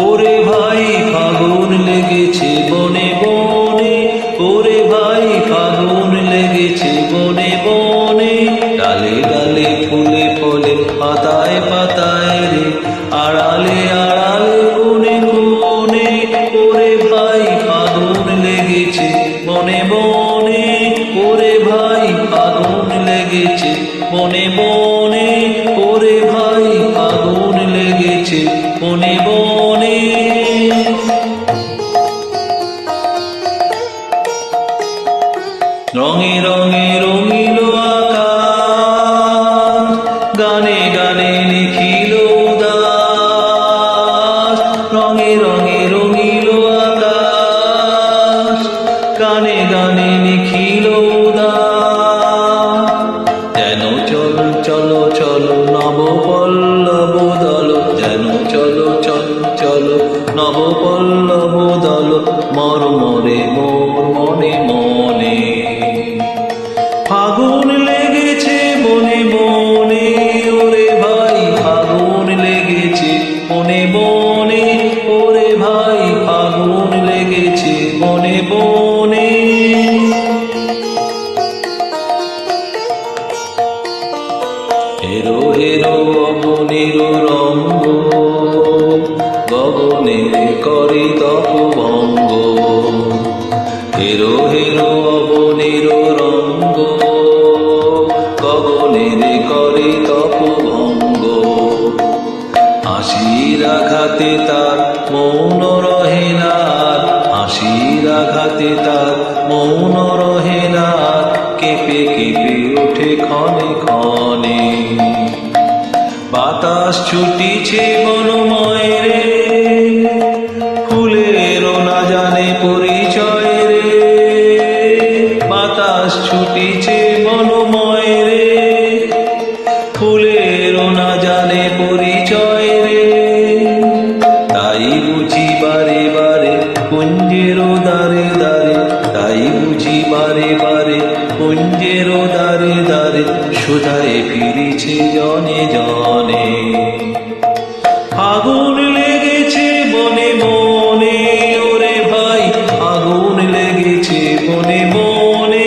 ওরে ভাই ফাগুন লেগেছে বনে বনে, ওরে ভাই ফাগুন লেগেছে বনে বনে, ডালে ডালে ফুলে ফলে পাতায় পাতায় রে, আড়ালে আড়ালে কোণে কোণে, ওরে ভাই ফাগুন লেগেছে বনে বনে, ওরে ভাই ফাগুন লেগেছে বনে বনে, ওরে ভাই ফাগুন লেগেছে বনে বনে। রঙে রঙে রঙিল আকাশ, গানে গানে লিখিল উদাস, রঙে রঙে রঙিল আকাশ, গানে গানে লিখিল উদাস। যেন চলো চলো চলো নব পল্লব দল, যেন চলো চলো চলো নব পল্লব দল, মর্মরে মোর মনে মনে। ফাগুন লেগেছে বনে বনে, ওরে ভাই ফাগুন লেগেছে বনে বনে, ওরে ভাই ফাগুন লেগেছে বনে বনে। হেরো হেরো অবনীর রঙ্গ, গগনের করে তপভঙ্গ, হেরো হেরো অবনীর রঙ্গ, গগনের করে তপভঙ্গ। হাসির আঘাতে তার মৌন রহে না, হাসির আঘাতে তার মৌন রহে না, কেঁপে কেঁপে ওঠে ক্ষণে ক্ষণে। বাতাস ছুটিছে বনময় রে, ফুলেরও না জানে পরিচয় রে, বাতাস ছুটিছে বনময় রে, ফুলেরও না জানে পরিচয় রে। তাই বুঝি বারে বারে কুঞ্জের দ্বারে দ্বারে, তাই বুঝি বারে বারে কুঞ্জের দ্বারে দ্বারে, সুধায় ফিরেছে জনে জনে। আগুন লেগেছে বনে বনে, ওরে ভাই আগুন লেগেছে বনে বনে,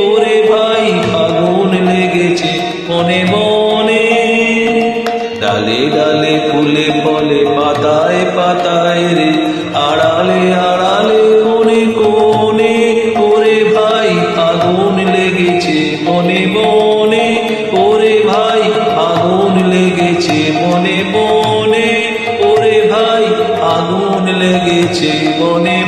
ওরে ভাই আগুন লেগেছে বনে বনে। ডালে ডালে ফুলে ফলে পাতায় পাতায় রে, আড়ালে আড়ালে কোণে কোণে, ওরে ভাই আগুন লেগেছে বনে বনে, ওরে ভাই আগুন লেগেছে বনে বনে, ওরে ভাই আগুন লেগেছে বনে